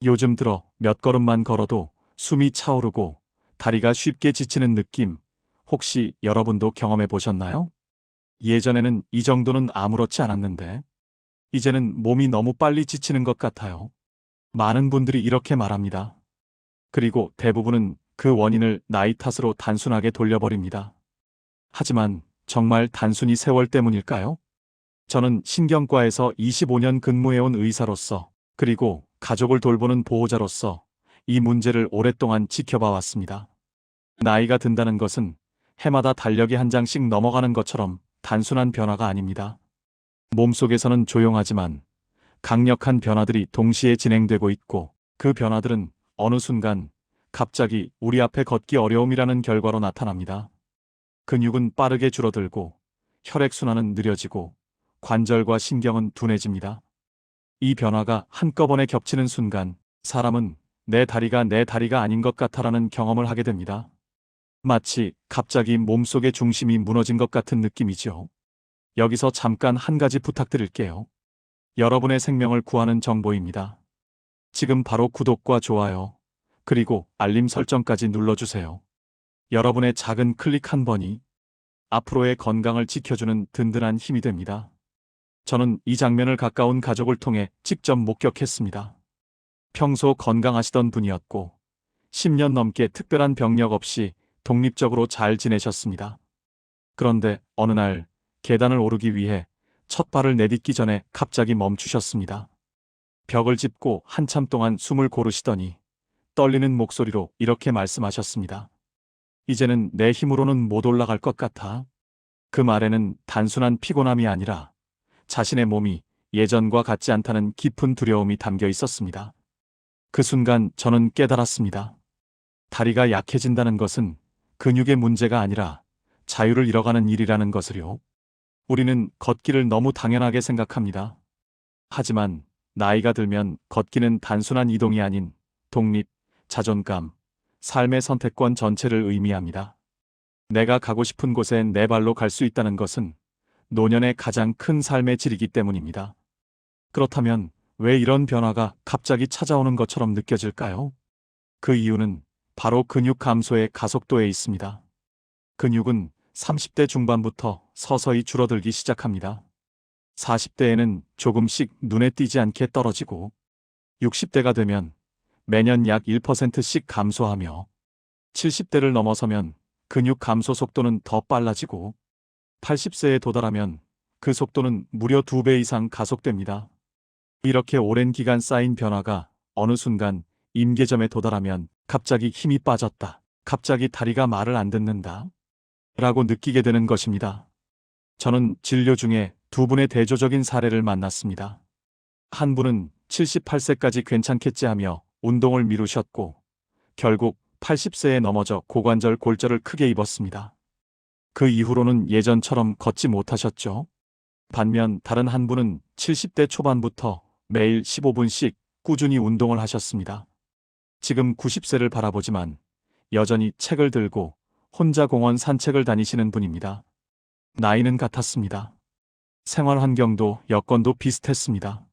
요즘 들어 몇 걸음만 걸어도 숨이 차오르고 다리가 쉽게 지치는 느낌, 혹시 여러분도 경험해 보셨나요? 예전에는 이 정도는 아무렇지 않았는데, 이제는 몸이 너무 빨리 지치는 것 같아요. 많은 분들이 이렇게 말합니다. 그리고 대부분은 그 원인을 나이 탓으로 단순하게 돌려버립니다. 하지만 정말 단순히 세월 때문일까요? 저는 신경과에서 25년 근무해온 의사로서, 그리고 가족을 돌보는 보호자로서 이 문제를 오랫동안 지켜봐 왔습니다. 나이가 든다는 것은 해마다 달력이 한 장씩 넘어가는 것처럼 단순한 변화가 아닙니다. 몸속에서는 조용하지만 강력한 변화들이 동시에 진행되고 있고, 그 변화들은 어느 순간 갑자기 우리 앞에 걷기 어려움이라는 결과로 나타납니다. 근육은 빠르게 줄어들고, 혈액순환은 느려지고, 관절과 신경은 둔해집니다. 이 변화가 한꺼번에 겹치는 순간 사람은 내 다리가 아닌 것 같아라는 경험을 하게 됩니다. 마치 갑자기 몸속의 중심이 무너진 것 같은 느낌이죠. 여기서 잠깐 한 가지 부탁드릴게요. 여러분의 생명을 구하는 정보입니다. 지금 바로 구독과 좋아요, 그리고 알림 설정까지 눌러주세요. 여러분의 작은 클릭 한 번이 앞으로의 건강을 지켜주는 든든한 힘이 됩니다. 저는 이 장면을 가까운 가족을 통해 직접 목격했습니다. 평소 건강하시던 분이었고 10년 넘게 특별한 병력 없이 독립적으로 잘 지내셨습니다. 그런데 어느 날 계단을 오르기 위해 첫 발을 내딛기 전에 갑자기 멈추셨습니다. 벽을 짚고 한참 동안 숨을 고르시더니 떨리는 목소리로 이렇게 말씀하셨습니다. 이제는 내 힘으로는 못 올라갈 것 같아. 그 말에는 단순한 피곤함이 아니라 자신의 몸이 예전과 같지 않다는 깊은 두려움이 담겨 있었습니다. 그 순간 저는 깨달았습니다. 다리가 약해진다는 것은 근육의 문제가 아니라 자유를 잃어가는 일이라는 것을요. 우리는 걷기를 너무 당연하게 생각합니다. 하지만 나이가 들면 걷기는 단순한 이동이 아닌 독립, 자존감, 삶의 선택권 전체를 의미합니다. 내가 가고 싶은 곳에 내 발로 갈 수 있다는 것은 노년의 가장 큰 삶의 질이기 때문입니다. 그렇다면 왜 이런 변화가 갑자기 찾아오는 것처럼 느껴질까요? 그 이유는 바로 근육 감소의 가속도에 있습니다. 근육은 30대 중반부터 서서히 줄어들기 시작합니다. 40대에는 조금씩 눈에 띄지 않게 떨어지고, 60대가 되면 매년 약 1%씩 감소하며, 70대를 넘어서면 근육 감소 속도는 더 빨라지고, 80세에 도달하면 그 속도는 무려 2배 이상 가속됩니다. 이렇게 오랜 기간 쌓인 변화가 어느 순간 임계점에 도달하면 갑자기 힘이 빠졌다, 갑자기 다리가 말을 안 듣는다 라고 느끼게 되는 것입니다. 저는 진료 중에 두 분의 대조적인 사례를 만났습니다. 한 분은 78세까지 괜찮겠지 하며 운동을 미루셨고, 결국 80세에 넘어져 고관절 골절을 크게 입었습니다. 그 이후로는 예전처럼 걷지 못하셨죠. 반면 다른 한 분은 70대 초반부터 매일 15분씩 꾸준히 운동을 하셨습니다. 지금 90세를 바라보지만 여전히 책을 들고 혼자 공원 산책을 다니시는 분입니다. 나이는 같았습니다. 생활 환경도 여건도 비슷했습니다.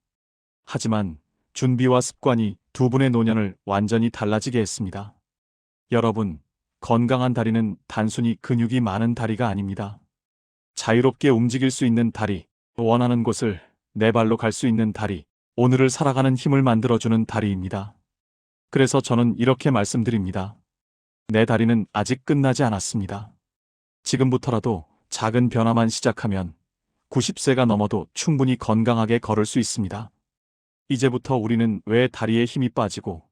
하지만 준비와 습관이 두 분의 노년을 완전히 달라지게 했습니다. 여러분, 건강한 다리는 단순히 근육이 많은 다리가 아닙니다. 자유롭게 움직일 수 있는 다리, 원하는 곳을 내 발로 갈 수 있는 다리, 오늘을 살아가는 힘을 만들어주는 다리입니다. 그래서 저는 이렇게 말씀드립니다. 내 다리는 아직 끝나지 않았습니다. 지금부터라도 작은 변화만 시작하면 90세가 넘어도 충분히 건강하게 걸을 수 있습니다. 이제부터 우리는 왜 다리에 힘이 빠지고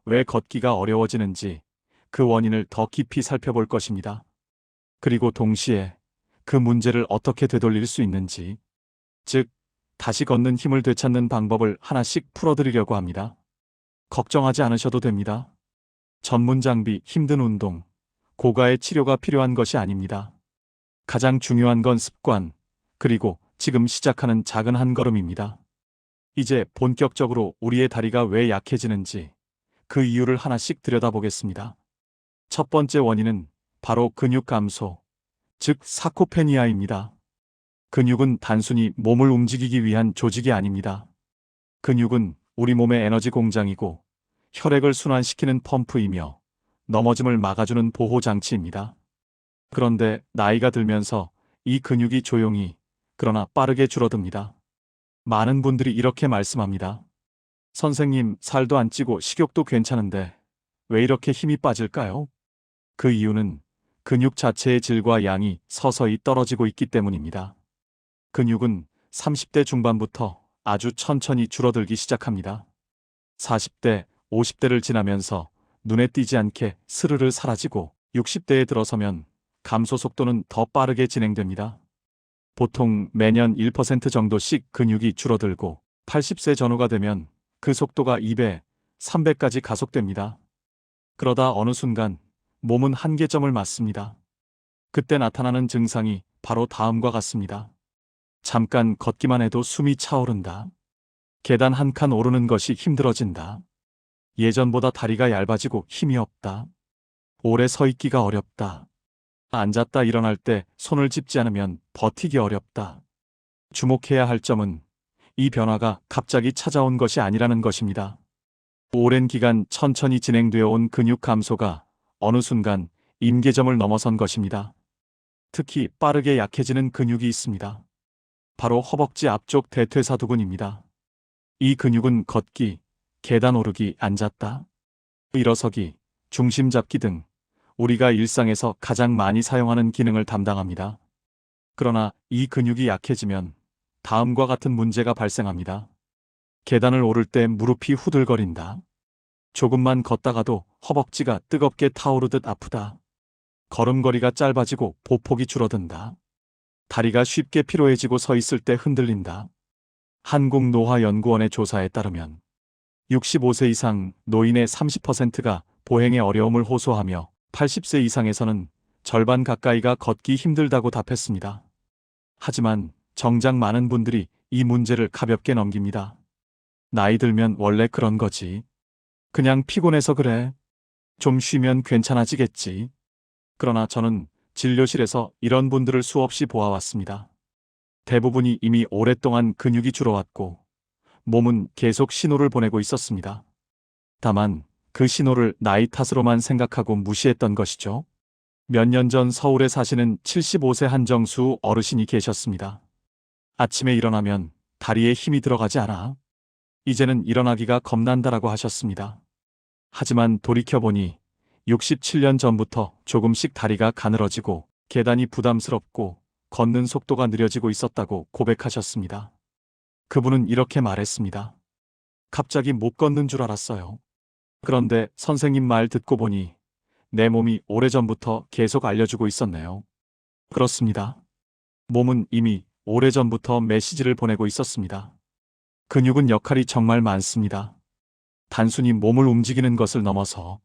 왜 걷기가 어려워지는지 그 원인을 더 깊이 살펴볼 것입니다. 그리고 동시에 그 문제를 어떻게 되돌릴 수 있는지, 즉, 다시 걷는 힘을 되찾는 방법을 하나씩 풀어드리려고 합니다. 걱정하지 않으셔도 됩니다. 전문 장비, 힘든 운동, 고가의 치료가 필요한 것이 아닙니다. 가장 중요한 건 습관, 그리고 지금 시작하는 작은 한 걸음입니다. 이제 본격적으로 우리의 다리가 왜 약해지는지 그 이유를 하나씩 들여다보겠습니다. 첫 번째 원인은 바로 근육 감소, 즉 사코페니아입니다. 근육은 단순히 몸을 움직이기 위한 조직이 아닙니다. 근육은 우리 몸의 에너지 공장이고 혈액을 순환시키는 펌프이며 넘어짐을 막아주는 보호 장치입니다. 그런데 나이가 들면서 이 근육이 조용히 그러나 빠르게 줄어듭니다. 많은 분들이 이렇게 말씀합니다. 선생님, 살도 안 찌고 식욕도 괜찮은데 왜 이렇게 힘이 빠질까요? 그 이유는 근육 자체의 질과 양이 서서히 떨어지고 있기 때문입니다. 근육은 30대 중반부터 아주 천천히 줄어들기 시작합니다. 40대, 50대를 지나면서 눈에 띄지 않게 스르르 사라지고 60대에 들어서면 감소 속도는 더 빠르게 진행됩니다. 보통 매년 1% 정도씩 근육이 줄어들고 80세 전후가 되면 그 속도가 2배, 3배까지 가속됩니다. 그러다 어느 순간 몸은 한계점을 맞습니다. 그때 나타나는 증상이 바로 다음과 같습니다. 잠깐 걷기만 해도 숨이 차오른다. 계단 한 칸 오르는 것이 힘들어진다. 예전보다 다리가 얇아지고 힘이 없다. 오래 서 있기가 어렵다. 앉았다 일어날 때 손을 짚지 않으면 버티기 어렵다. 주목해야 할 점은 이 변화가 갑자기 찾아온 것이 아니라는 것입니다. 오랜 기간 천천히 진행되어 온 근육 감소가 어느 순간 임계점을 넘어선 것입니다. 특히 빠르게 약해지는 근육이 있습니다. 바로 허벅지 앞쪽 대퇴사두근입니다. 이 근육은 걷기, 계단 오르기, 앉았다, 일어서기, 중심 잡기 등 우리가 일상에서 가장 많이 사용하는 기능을 담당합니다. 그러나 이 근육이 약해지면 다음과 같은 문제가 발생합니다. 계단을 오를 때 무릎이 후들거린다. 조금만 걷다가도 허벅지가 뜨겁게 타오르듯 아프다. 걸음걸이가 짧아지고 보폭이 줄어든다. 다리가 쉽게 피로해지고 서 있을 때 흔들린다. 한국노화연구원의 조사에 따르면 65세 이상 노인의 30%가 보행에 어려움을 호소하며 80세 이상에서는 절반 가까이가 걷기 힘들다고 답했습니다. 하지만 정작 많은 분들이 이 문제를 가볍게 넘깁니다. 나이 들면 원래 그런 거지. 그냥 피곤해서 그래. 좀 쉬면 괜찮아지겠지. 그러나 저는 진료실에서 이런 분들을 수없이 보아왔습니다. 대부분이 이미 오랫동안 근육이 줄어왔고 몸은 계속 신호를 보내고 있었습니다. 다만 그 신호를 나이 탓으로만 생각하고 무시했던 것이죠. 몇 년 전 서울에 사시는 75세 한정수 어르신이 계셨습니다. 아침에 일어나면 다리에 힘이 들어가지 않아. 이제는 일어나기가 겁난다라고 하셨습니다. 하지만 돌이켜보니 67년 전부터 조금씩 다리가 가늘어지고 계단이 부담스럽고 걷는 속도가 느려지고 있었다고 고백하셨습니다. 그분은 이렇게 말했습니다. 갑자기 못 걷는 줄 알았어요. 그런데 선생님 말 듣고 보니 내 몸이 오래전부터 계속 알려주고 있었네요. 그렇습니다. 몸은 이미 오래전부터 메시지를 보내고 있었습니다. 근육은 역할이 정말 많습니다. 단순히 몸을 움직이는 것을 넘어서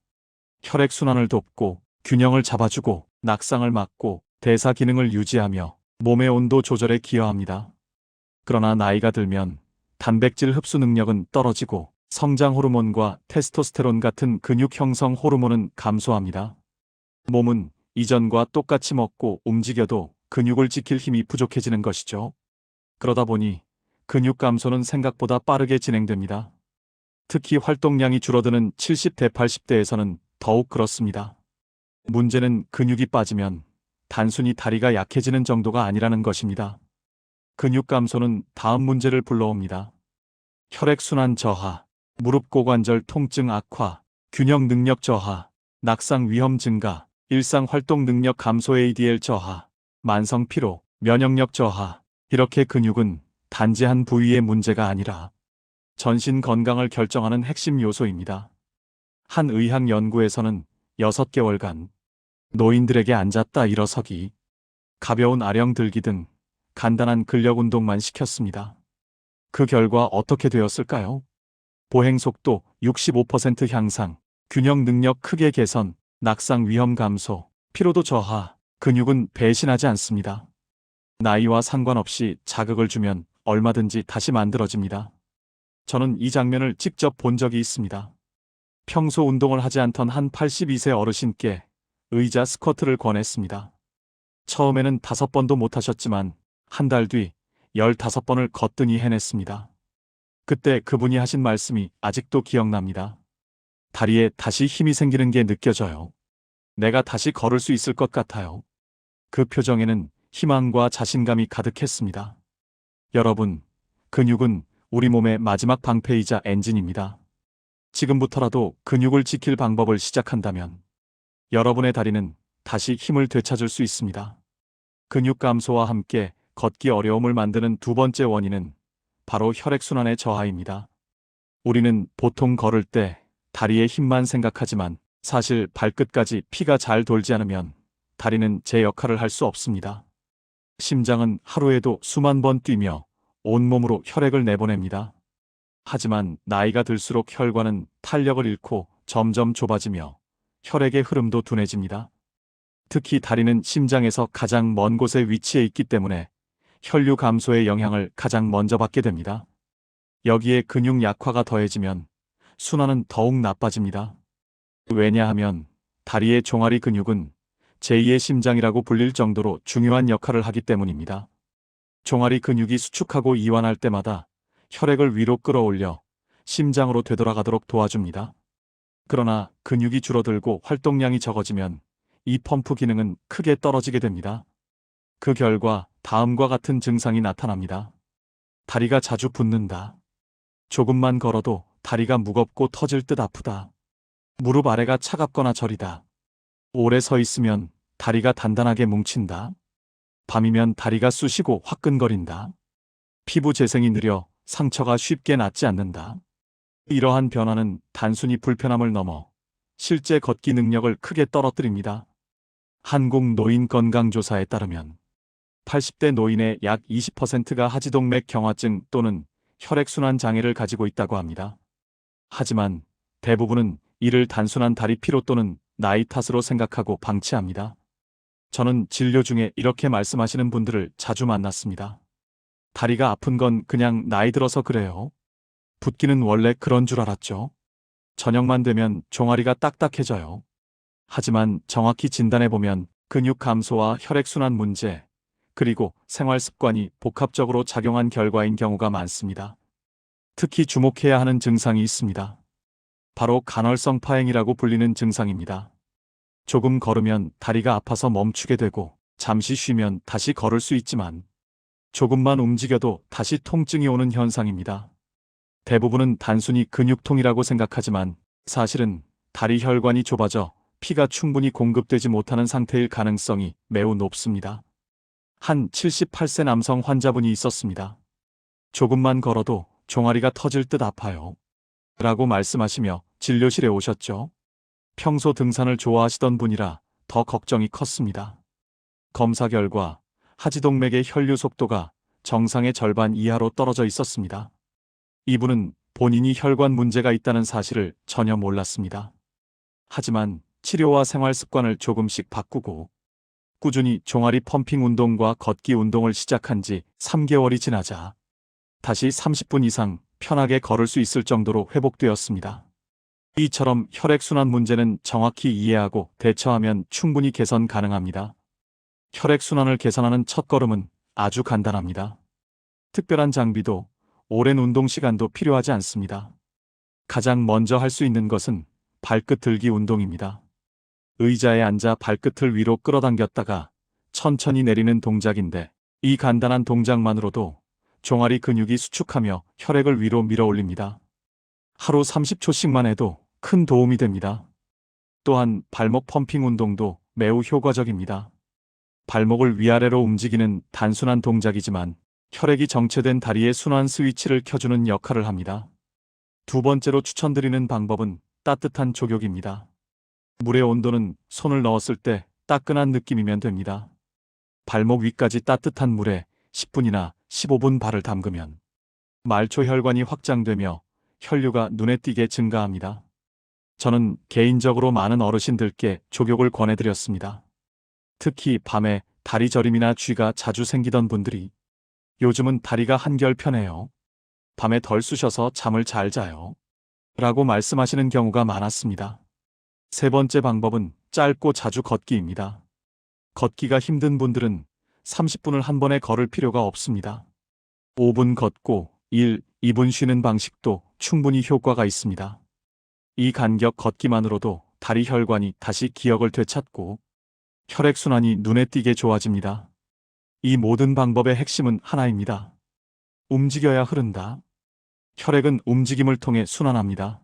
혈액순환을 돕고 균형을 잡아주고 낙상을 막고 대사 기능을 유지하며 몸의 온도 조절에 기여합니다. 그러나 나이가 들면 단백질 흡수 능력은 떨어지고 성장 호르몬과 테스토스테론 같은 근육 형성 호르몬은 감소합니다. 몸은 이전과 똑같이 먹고 움직여도 근육을 지킬 힘이 부족해지는 것이죠. 그러다 보니 근육 감소는 생각보다 빠르게 진행됩니다. 특히 활동량이 줄어드는 70대, 80대에서는 더욱 그렇습니다. 문제는 근육이 빠지면 단순히 다리가 약해지는 정도가 아니라는 것입니다. 근육 감소는 다음 문제를 불러옵니다. 혈액순환 저하, 무릎 고관절 통증 악화, 균형 능력 저하, 낙상 위험 증가, 일상 활동 능력 감소 ADL 저하, 만성 피로, 면역력 저하. 이렇게 근육은 단지 한 부위의 문제가 아니라 전신 건강을 결정하는 핵심 요소입니다. 한 의학 연구에서는 6개월간 노인들에게 앉았다 일어서기, 가벼운 아령 들기 등 간단한 근력 운동만 시켰습니다. 그 결과 어떻게 되었을까요? 보행 속도 65% 향상, 균형 능력 크게 개선, 낙상 위험 감소, 피로도 저하. 근육은 배신하지 않습니다. 나이와 상관없이 자극을 주면 얼마든지 다시 만들어집니다. 저는 이 장면을 직접 본 적이 있습니다. 평소 운동을 하지 않던 한 82세 어르신께 의자 스쿼트를 권했습니다. 처음에는 5번도 못 하셨지만 한 달 뒤 15번을 거뜬히 해냈습니다. 그때 그분이 하신 말씀이 아직도 기억납니다. 다리에 다시 힘이 생기는 게 느껴져요. 내가 다시 걸을 수 있을 것 같아요. 그 표정에는 희망과 자신감이 가득했습니다. 여러분, 근육은 우리 몸의 마지막 방패이자 엔진입니다. 지금부터라도 근육을 지킬 방법을 시작한다면 여러분의 다리는 다시 힘을 되찾을 수 있습니다. 근육 감소와 함께 걷기 어려움을 만드는 두 번째 원인은 바로 혈액순환의 저하입니다. 우리는 보통 걸을 때 다리의 힘만 생각하지만 사실 발끝까지 피가 잘 돌지 않으면 다리는 제 역할을 할 수 없습니다. 심장은 하루에도 수만 번 뛰며 온몸으로 혈액을 내보냅니다. 하지만 나이가 들수록 혈관은 탄력을 잃고 점점 좁아지며 혈액의 흐름도 둔해집니다. 특히 다리는 심장에서 가장 먼 곳에 위치해 있기 때문에 혈류 감소의 영향을 가장 먼저 받게 됩니다. 여기에 근육 약화가 더해지면 순환은 더욱 나빠집니다. 왜냐하면 다리의 종아리 근육은 제2의 심장이라고 불릴 정도로 중요한 역할을 하기 때문입니다. 종아리 근육이 수축하고 이완할 때마다 혈액을 위로 끌어올려 심장으로 되돌아가도록 도와줍니다. 그러나 근육이 줄어들고 활동량이 적어지면 이 펌프 기능은 크게 떨어지게 됩니다. 그 결과 다음과 같은 증상이 나타납니다. 다리가 자주 붓는다. 조금만 걸어도 다리가 무겁고 터질 듯 아프다. 무릎 아래가 차갑거나 저리다. 오래 서 있으면 다리가 단단하게 뭉친다. 밤이면 다리가 쑤시고 화끈거린다. 피부 재생이 느려 상처가 쉽게 낫지 않는다. 이러한 변화는 단순히 불편함을 넘어 실제 걷기 능력을 크게 떨어뜨립니다. 한국노인건강조사에 따르면 80대 노인의 약 20%가 하지동맥 경화증 또는 혈액순환 장애를 가지고 있다고 합니다. 하지만 대부분은 이를 단순한 다리 피로 또는 나이 탓으로 생각하고 방치합니다. 저는 진료 중에 이렇게 말씀하시는 분들을 자주 만났습니다. 다리가 아픈 건 그냥 나이 들어서 그래요. 붓기는 원래 그런 줄 알았죠. 저녁만 되면 종아리가 딱딱해져요. 하지만 정확히 진단해보면 근육 감소와 혈액순환 문제, 그리고 생활 습관이 복합적으로 작용한 결과인 경우가 많습니다. 특히 주목해야 하는 증상이 있습니다. 바로 간헐성 파행이라고 불리는 증상입니다. 조금 걸으면 다리가 아파서 멈추게 되고 잠시 쉬면 다시 걸을 수 있지만 조금만 움직여도 다시 통증이 오는 현상입니다. 대부분은 단순히 근육통이라고 생각하지만 사실은 다리 혈관이 좁아져 피가 충분히 공급되지 못하는 상태일 가능성이 매우 높습니다. 한 78세 남성 환자분이 있었습니다. 조금만 걸어도 종아리가 터질 듯 아파요. 라고 말씀하시며 진료실에 오셨죠. 평소 등산을 좋아하시던 분이라 더 걱정이 컸습니다. 검사 결과 하지동맥의 혈류 속도가 정상의 절반 이하로 떨어져 있었습니다. 이분은 본인이 혈관 문제가 있다는 사실을 전혀 몰랐습니다. 하지만 치료와 생활 습관을 조금씩 바꾸고 꾸준히 종아리 펌핑 운동과 걷기 운동을 시작한 지 3개월이 지나자 다시 30분 이상 편하게 걸을 수 있을 정도로 회복되었습니다. 이처럼 혈액순환 문제는 정확히 이해하고 대처하면 충분히 개선 가능합니다. 혈액순환을 개선하는 첫걸음은 아주 간단합니다. 특별한 장비도 오랜 운동 시간도 필요하지 않습니다. 가장 먼저 할 수 있는 것은 발끝 들기 운동입니다. 의자에 앉아 발끝을 위로 끌어당겼다가 천천히 내리는 동작인데 이 간단한 동작만으로도 종아리 근육이 수축하며 혈액을 위로 밀어 올립니다. 하루 30초씩만 해도 큰 도움이 됩니다. 또한 발목 펌핑 운동도 매우 효과적입니다. 발목을 위아래로 움직이는 단순한 동작이지만 혈액이 정체된 다리의 순환 스위치를 켜주는 역할을 합니다. 두 번째로 추천드리는 방법은 따뜻한 족욕입니다. 물의 온도는 손을 넣었을 때 따끈한 느낌이면 됩니다. 발목 위까지 따뜻한 물에 10분이나 15분 발을 담그면 말초 혈관이 확장되며 혈류가 눈에 띄게 증가합니다. 저는 개인적으로 많은 어르신들께 족욕을 권해드렸습니다. 특히 밤에 다리 저림이나 쥐가 자주 생기던 분들이 요즘은 다리가 한결 편해요. 밤에 덜 쑤셔서 잠을 잘 자요. 라고 말씀하시는 경우가 많았습니다. 세 번째 방법은 짧고 자주 걷기입니다. 걷기가 힘든 분들은 30분을 한 번에 걸을 필요가 없습니다. 5분 걷고 1, 2분 쉬는 방식도 충분히 효과가 있습니다. 이 간격 걷기만으로도 다리 혈관이 다시 기억을 되찾고 혈액순환이 눈에 띄게 좋아집니다. 이 모든 방법의 핵심은 하나입니다. 움직여야 흐른다. 혈액은 움직임을 통해 순환합니다.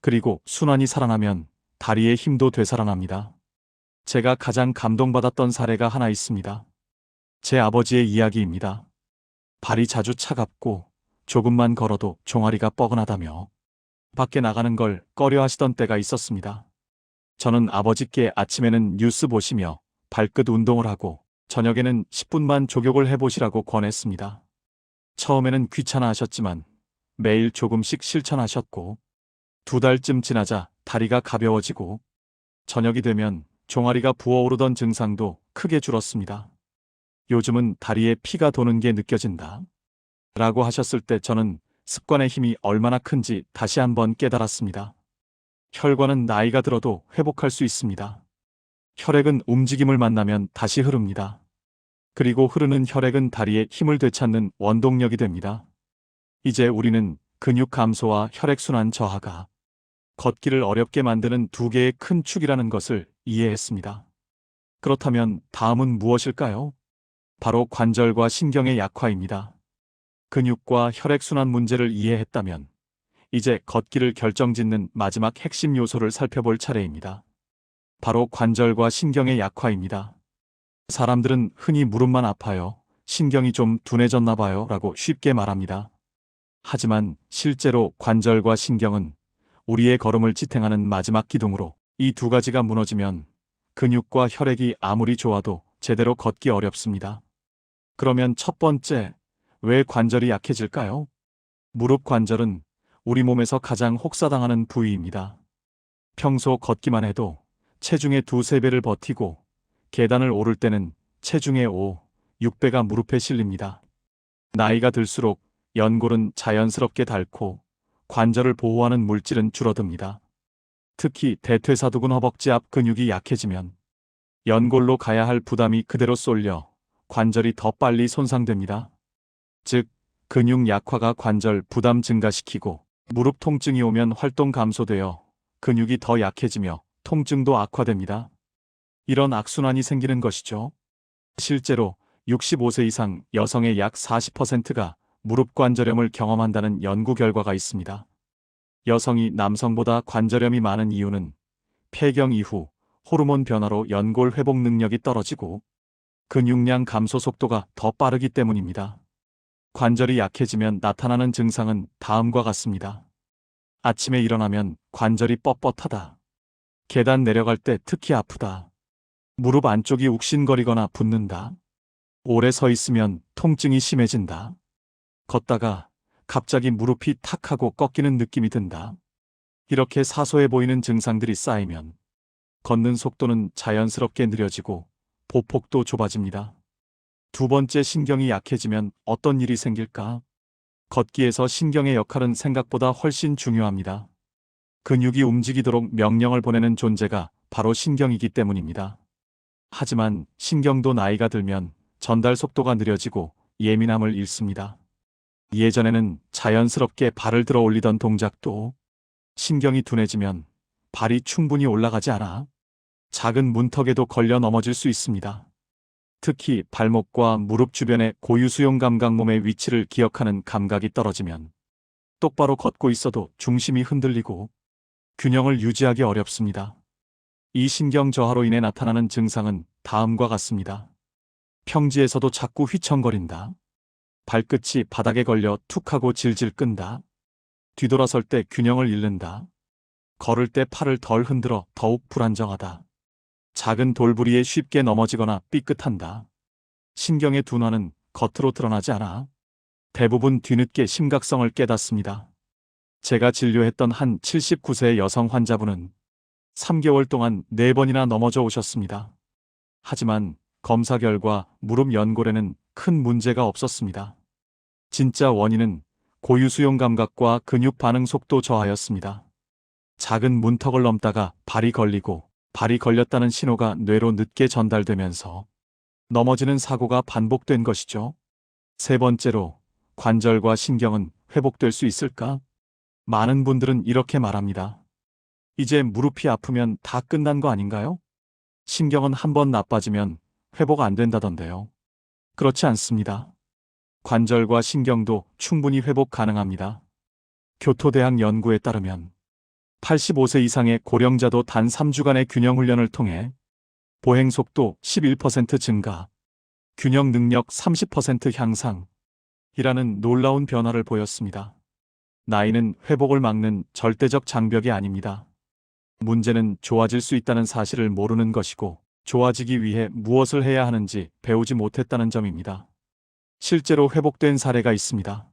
그리고 순환이 살아나면 다리의 힘도 되살아납니다. 제가 가장 감동받았던 사례가 하나 있습니다. 제 아버지의 이야기입니다. 발이 자주 차갑고 조금만 걸어도 종아리가 뻐근하다며 밖에 나가는 걸 꺼려 하시던 때가 있었습니다. 저는 아버지께 아침에는 뉴스 보시며 발끝 운동을 하고 저녁에는 10분만 족욕을 해보시라고 권했습니다. 처음에는 귀찮아 하셨지만 매일 조금씩 실천하셨고 2달쯤 지나자 다리가 가벼워지고 저녁이 되면 종아리가 부어오르던 증상도 크게 줄었습니다. 요즘은 다리에 피가 도는 게 느껴진다. 라고 하셨을 때 저는 습관의 힘이 얼마나 큰지 다시 한번 깨달았습니다. 혈관은 나이가 들어도 회복할 수 있습니다. 혈액은 움직임을 만나면 다시 흐릅니다. 그리고 흐르는 혈액은 다리에 힘을 되찾는 원동력이 됩니다. 이제 우리는 근육 감소와 혈액순환 저하가 걷기를 어렵게 만드는 두 개의 큰 축이라는 것을 이해했습니다. 그렇다면 다음은 무엇일까요? 바로 관절과 신경의 약화입니다. 근육과 혈액순환 문제를 이해했다면 이제 걷기를 결정짓는 마지막 핵심 요소를 살펴볼 차례입니다. 바로 관절과 신경의 약화입니다. 사람들은 흔히 무릎만 아파요, 신경이 좀 둔해졌나 봐요 라고 쉽게 말합니다. 하지만 실제로 관절과 신경은 우리의 걸음을 지탱하는 마지막 기둥으로 이 두 가지가 무너지면 근육과 혈액이 아무리 좋아도 제대로 걷기 어렵습니다. 그러면 첫 번째, 왜 관절이 약해질까요? 무릎 관절은 우리 몸에서 가장 혹사당하는 부위입니다. 평소 걷기만 해도 체중의 2~3배를 버티고 계단을 오를 때는 체중의 5, 6배가 무릎에 실립니다. 나이가 들수록 연골은 자연스럽게 닳고 관절을 보호하는 물질은 줄어듭니다. 특히 대퇴사두근 허벅지 앞 근육이 약해지면 연골로 가야 할 부담이 그대로 쏠려 관절이 더 빨리 손상됩니다. 즉, 근육 약화가 관절 부담 증가시키고 무릎 통증이 오면 활동 감소되어 근육이 더 약해지며 통증도 악화됩니다. 이런 악순환이 생기는 것이죠. 실제로 65세 이상 여성의 약 40%가 무릎 관절염을 경험한다는 연구 결과가 있습니다. 여성이 남성보다 관절염이 많은 이유는 폐경 이후 호르몬 변화로 연골 회복 능력이 떨어지고 근육량 감소 속도가 더 빠르기 때문입니다. 관절이 약해지면 나타나는 증상은 다음과 같습니다. 아침에 일어나면 관절이 뻣뻣하다. 계단 내려갈 때 특히 아프다. 무릎 안쪽이 욱신거리거나 붓는다. 오래 서 있으면 통증이 심해진다. 걷다가 갑자기 무릎이 탁 하고 꺾이는 느낌이 든다. 이렇게 사소해 보이는 증상들이 쌓이면 걷는 속도는 자연스럽게 느려지고 보폭도 좁아집니다. 두 번째, 신경이 약해지면 어떤 일이 생길까? 걷기에서 신경의 역할은 생각보다 훨씬 중요합니다. 근육이 움직이도록 명령을 보내는 존재가 바로 신경이기 때문입니다. 하지만 신경도 나이가 들면 전달 속도가 느려지고 예민함을 잃습니다. 예전에는 자연스럽게 발을 들어 올리던 동작도 신경이 둔해지면 발이 충분히 올라가지 않아 작은 문턱에도 걸려 넘어질 수 있습니다. 특히 발목과 무릎 주변의 고유수용 감각, 몸의 위치를 기억하는 감각이 떨어지면 똑바로 걷고 있어도 중심이 흔들리고 균형을 유지하기 어렵습니다. 이 신경 저하로 인해 나타나는 증상은 다음과 같습니다. 평지에서도 자꾸 휘청거린다. 발끝이 바닥에 걸려 툭 하고 질질 끈다. 뒤돌아설 때 균형을 잃는다. 걸을 때 팔을 덜 흔들어 더욱 불안정하다. 작은 돌부리에 쉽게 넘어지거나 삐끗한다. 신경의 둔화는 겉으로 드러나지 않아 대부분 뒤늦게 심각성을 깨닫습니다. 제가 진료했던 한 79세 여성 환자분은 3개월 동안 4번이나 넘어져 오셨습니다. 하지만 검사 결과 무릎 연골에는 큰 문제가 없었습니다. 진짜 원인은 고유수용 감각과 근육 반응 속도 저하였습니다. 작은 문턱을 넘다가 발이 걸리고 발이 걸렸다는 신호가 뇌로 늦게 전달되면서 넘어지는 사고가 반복된 것이죠. 세 번째로, 관절과 신경은 회복될 수 있을까? 많은 분들은 이렇게 말합니다. 이제 무릎이 아프면 다 끝난 거 아닌가요? 신경은 한 번 나빠지면 회복 안 된다던데요. 그렇지 않습니다. 관절과 신경도 충분히 회복 가능합니다. 교토대학 연구에 따르면 85세 이상의 고령자도 단 3주간의 균형 훈련을 통해 보행 속도 11% 증가, 균형 능력 30% 향상이라는 놀라운 변화를 보였습니다. 나이는 회복을 막는 절대적 장벽이 아닙니다. 문제는 좋아질 수 있다는 사실을 모르는 것이고, 좋아지기 위해 무엇을 해야 하는지 배우지 못했다는 점입니다. 실제로 회복된 사례가 있습니다.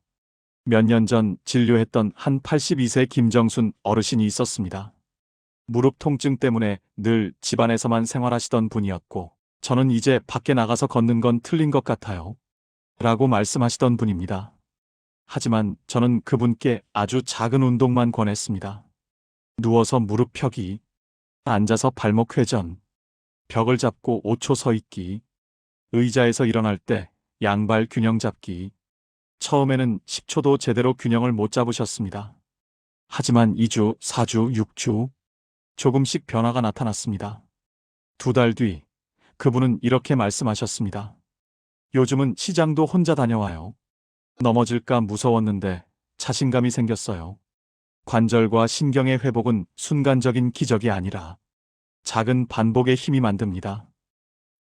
몇 년 전 진료했던 한 82세 김정순 어르신이 있었습니다. 무릎 통증 때문에 늘 집안에서만 생활하시던 분이었고, 저는 이제 밖에 나가서 걷는 건 틀린 것 같아요. 라고 말씀하시던 분입니다. 하지만 저는 그분께 아주 작은 운동만 권했습니다. 누워서 무릎 펴기, 앉아서 발목 회전, 벽을 잡고 5초 서 있기, 의자에서 일어날 때 양발 균형 잡기. 처음에는 10초도 제대로 균형을 못 잡으셨습니다. 하지만 2주, 4주, 6주, 조금씩 변화가 나타났습니다. 2달 뒤, 그분은 이렇게 말씀하셨습니다. 요즘은 시장도 혼자 다녀와요. 넘어질까 무서웠는데 자신감이 생겼어요. 관절과 신경의 회복은 순간적인 기적이 아니라 작은 반복의 힘이 만듭니다.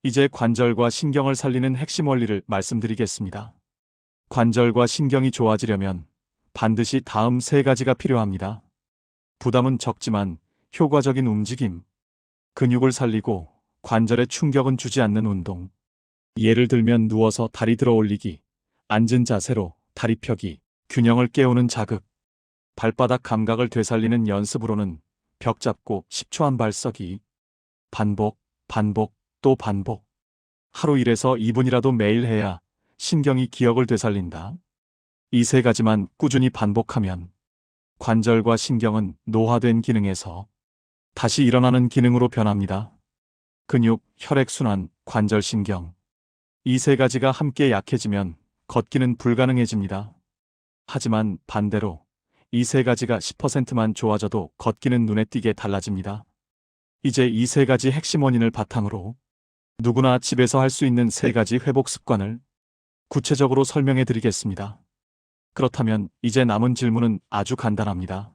이제 관절과 신경을 살리는 핵심 원리를 말씀드리겠습니다. 관절과 신경이 좋아지려면 반드시 다음 3가지가 필요합니다. 부담은 적지만 효과적인 움직임, 근육을 살리고 관절에 충격은 주지 않는 운동. 예를 들면 누워서 다리 들어 올리기, 앉은 자세로 다리 펴기, 균형을 깨우는 자극, 발바닥 감각을 되살리는 연습으로는 벽 잡고 10초 한 발 서기, 반복, 또 반복. 하루 1에서 2분이라도 매일 해야 신경이 기억을 되살린다. 이 3가지만 꾸준히 반복하면 관절과 신경은 노화된 기능에서 다시 일어나는 기능으로 변합니다. 근육, 혈액순환, 관절신경. 이 3가지가 함께 약해지면 걷기는 불가능해집니다. 하지만 반대로 이 3가지가 10%만 좋아져도 걷기는 눈에 띄게 달라집니다. 이제 이 3가지 핵심 원인을 바탕으로 누구나 집에서 할 수 있는 3가지 회복 습관을 구체적으로 설명해 드리겠습니다. 그렇다면 이제 남은 질문은 아주 간단합니다.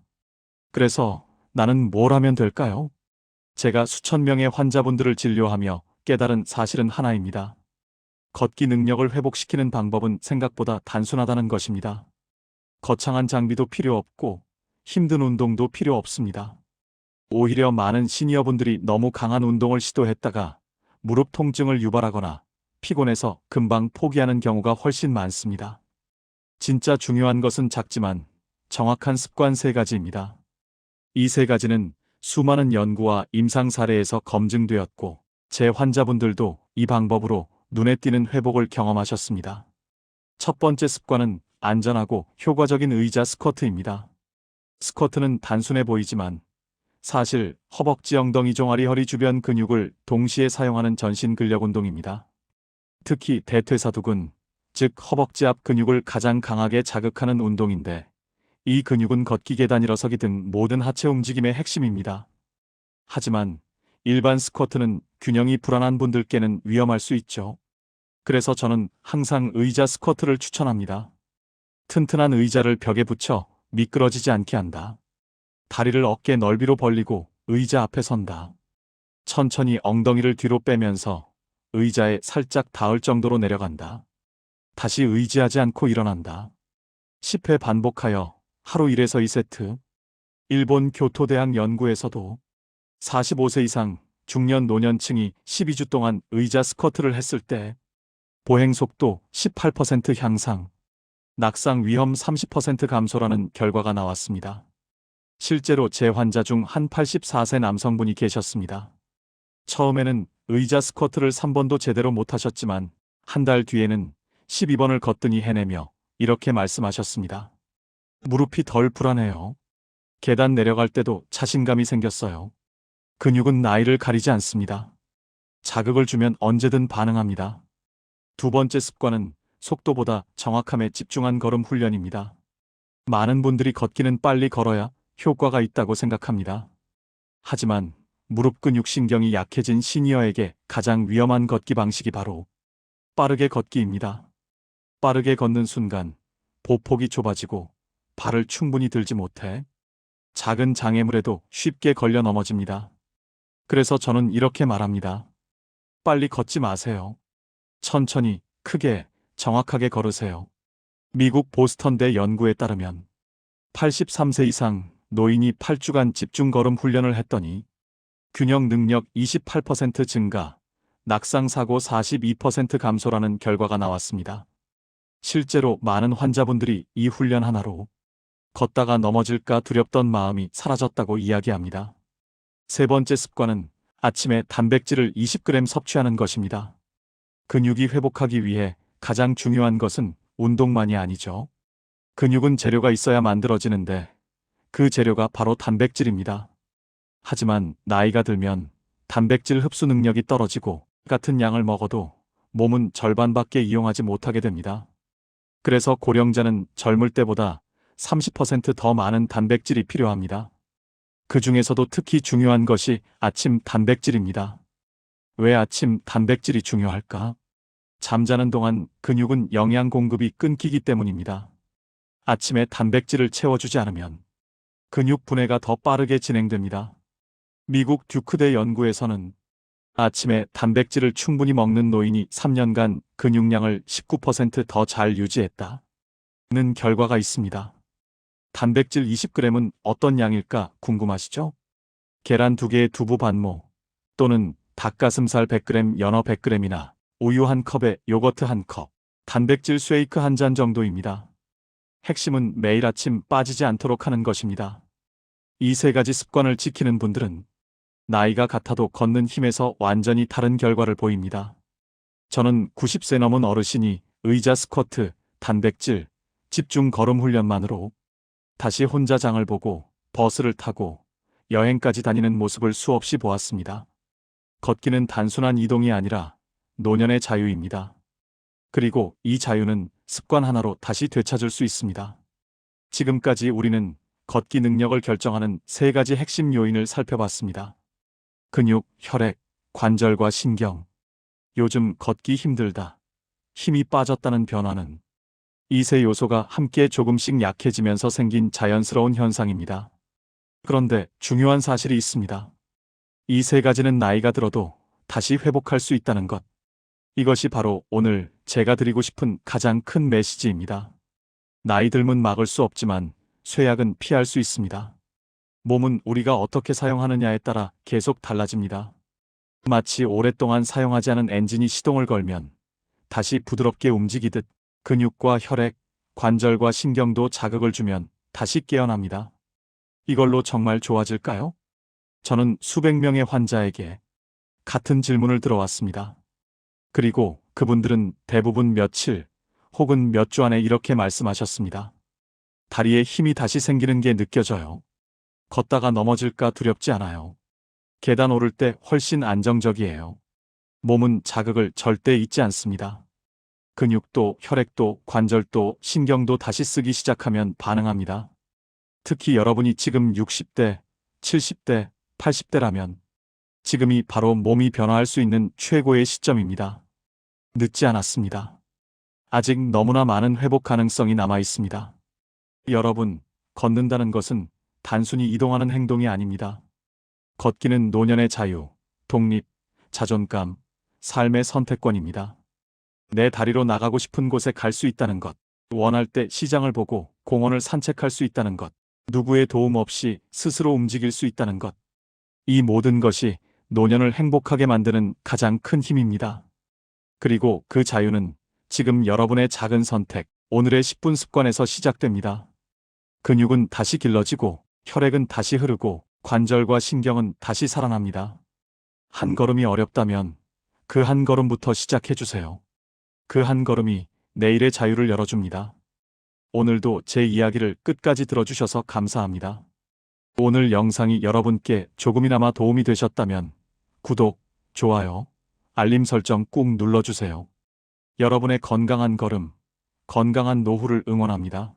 그래서 나는 뭘 하면 될까요? 제가 수천 명의 환자분들을 진료하며 깨달은 사실은 하나입니다. 걷기 능력을 회복시키는 방법은 생각보다 단순하다는 것입니다. 거창한 장비도 필요 없고 힘든 운동도 필요 없습니다. 오히려 많은 시니어분들이 너무 강한 운동을 시도했다가 무릎 통증을 유발하거나 피곤해서 금방 포기하는 경우가 훨씬 많습니다. 진짜 중요한 것은 작지만 정확한 습관 3가지입니다. 이 3가지는 수많은 연구와 임상 사례에서 검증되었고, 제 환자분들도 이 방법으로 눈에 띄는 회복을 경험하셨습니다. 첫 번째 습관은 안전하고 효과적인 의자 스쿼트입니다. 스쿼트는 단순해 보이지만 사실 허벅지, 엉덩이, 종아리, 허리 주변 근육을 동시에 사용하는 전신 근력 운동입니다. 특히 대퇴사두근, 즉 허벅지 앞 근육을 가장 강하게 자극하는 운동인데, 이 근육은 걷기, 계단, 일어서기 등 모든 하체 움직임의 핵심입니다. 하지만 일반 스쿼트는 균형이 불안한 분들께는 위험할 수 있죠. 그래서 저는 항상 의자 스쿼트를 추천합니다. 튼튼한 의자를 벽에 붙여 미끄러지지 않게 한다. 다리를 어깨 넓이로 벌리고 의자 앞에 선다. 천천히 엉덩이를 뒤로 빼면서 의자에 살짝 닿을 정도로 내려간다. 다시 의지하지 않고 일어난다. 10회 반복하여 하루 1에서 2세트. 일본 교토대학 연구에서도 45세 이상 중년 노년층이 12주 동안 의자 스쿼트를 했을 때 보행 속도 18% 향상, 낙상 위험 30% 감소라는 결과가 나왔습니다. 실제로 제 환자 중 한 84세 남성분이 계셨습니다. 처음에는 의자 스쿼트를 3번도 제대로 못하셨지만 한 달 뒤에는 12번을 거뜬히 해내며 이렇게 말씀하셨습니다. 무릎이 덜 불안해요. 계단 내려갈 때도 자신감이 생겼어요. 근육은 나이를 가리지 않습니다. 자극을 주면 언제든 반응합니다. 2번째 습관은 속도보다 정확함에 집중한 걸음 훈련입니다. 많은 분들이 걷기는 빨리 걸어야 효과가 있다고 생각합니다. 하지만 무릎 근육 신경이 약해진 시니어에게 가장 위험한 걷기 방식이 바로 빠르게 걷기입니다. 빠르게 걷는 순간 보폭이 좁아지고 발을 충분히 들지 못해 작은 장애물에도 쉽게 걸려 넘어집니다. 그래서 저는 이렇게 말합니다. 빨리 걷지 마세요. 천천히, 크게, 정확하게 걸으세요. 미국 보스턴대 연구에 따르면 83세 이상 노인이 8주간 집중 걸음 훈련을 했더니 균형 능력 28% 증가, 낙상 사고 42% 감소라는 결과가 나왔습니다. 실제로 많은 환자분들이 이 훈련 하나로 걷다가 넘어질까 두렵던 마음이 사라졌다고 이야기합니다. 세 번째 습관은 아침에 단백질을 20g 섭취하는 것입니다. 근육이 회복하기 위해 가장 중요한 것은 운동만이 아니죠. 근육은 재료가 있어야 만들어지는데 그 재료가 바로 단백질입니다. 하지만 나이가 들면 단백질 흡수 능력이 떨어지고 같은 양을 먹어도 몸은 절반밖에 이용하지 못하게 됩니다. 그래서 고령자는 젊을 때보다 30% 더 많은 단백질이 필요합니다. 그 중에서도 특히 중요한 것이 아침 단백질입니다. 왜 아침 단백질이 중요할까? 잠자는 동안 근육은 영양 공급이 끊기기 때문입니다. 아침에 단백질을 채워주지 않으면 근육 분해가 더 빠르게 진행됩니다. 미국 듀크대 연구에서는 아침에 단백질을 충분히 먹는 노인이 3년간 근육량을 19% 더 잘 유지했다는 결과가 있습니다. 단백질 20g은 어떤 양일까 궁금하시죠? 계란 2개에 두부 반모 또는 닭가슴살 100g, 연어 100g이나 우유 1컵에 요거트 1컵, 단백질 쉐이크 1잔 정도입니다. 핵심은 매일 아침 빠지지 않도록 하는 것입니다. 이 세 가지 습관을 지키는 분들은 나이가 같아도 걷는 힘에서 완전히 다른 결과를 보입니다. 저는 90세 넘은 어르신이 의자 스쿼트, 단백질, 집중 걸음 훈련만으로 다시 혼자 장을 보고 버스를 타고 여행까지 다니는 모습을 수없이 보았습니다. 걷기는 단순한 이동이 아니라 노년의 자유입니다. 그리고 이 자유는 습관 하나로 다시 되찾을 수 있습니다. 지금까지 우리는 걷기 능력을 결정하는 세 가지 핵심 요인을 살펴봤습니다. 근육, 혈액, 관절과 신경. 요즘 걷기 힘들다, 힘이 빠졌다는 변화는 이 세 요소가 함께 조금씩 약해지면서 생긴 자연스러운 현상입니다. 그런데 중요한 사실이 있습니다. 이 세 가지는 나이가 들어도 다시 회복할 수 있다는 것. 이것이 바로 오늘 제가 드리고 싶은 가장 큰 메시지입니다. 나이 들면 막을 수 없지만 쇠약은 피할 수 있습니다. 몸은 우리가 어떻게 사용하느냐에 따라 계속 달라집니다. 마치 오랫동안 사용하지 않은 엔진이 시동을 걸면 다시 부드럽게 움직이듯 근육과 혈액, 관절과 신경도 자극을 주면 다시 깨어납니다. 이걸로 정말 좋아질까요? 저는 수백 명의 환자에게 같은 질문을 들어왔습니다. 그리고 그분들은 대부분 며칠 혹은 몇 주 안에 이렇게 말씀하셨습니다. 다리에 힘이 다시 생기는 게 느껴져요. 걷다가 넘어질까 두렵지 않아요. 계단 오를 때 훨씬 안정적이에요. 몸은 자극을 절대 잊지 않습니다. 근육도 혈액도 관절도 신경도 다시 쓰기 시작하면 반응합니다. 특히 여러분이 지금 60대, 70대, 80대라면 지금이 바로 몸이 변화할 수 있는 최고의 시점입니다. 늦지 않았습니다. 아직 너무나 많은 회복 가능성이 남아 있습니다. 여러분, 걷는다는 것은 단순히 이동하는 행동이 아닙니다. 걷기는 노년의 자유, 독립, 자존감, 삶의 선택권입니다. 내 다리로 나가고 싶은 곳에 갈 수 있다는 것, 원할 때 시장을 보고 공원을 산책할 수 있다는 것, 누구의 도움 없이 스스로 움직일 수 있다는 것. 이 모든 것이 노년을 행복하게 만드는 가장 큰 힘입니다. 그리고 그 자유는 지금 여러분의 작은 선택, 오늘의 10분 습관에서 시작됩니다. 근육은 다시 길러지고, 혈액은 다시 흐르고, 관절과 신경은 다시 살아납니다. 한 걸음이 어렵다면 그 한 걸음부터 시작해주세요. 그 한 걸음이 내일의 자유를 열어줍니다. 오늘도 제 이야기를 끝까지 들어주셔서 감사합니다. 오늘 영상이 여러분께 조금이나마 도움이 되셨다면 구독, 좋아요, 알림 설정 꾹 눌러주세요. 여러분의 건강한 걸음, 건강한 노후를 응원합니다.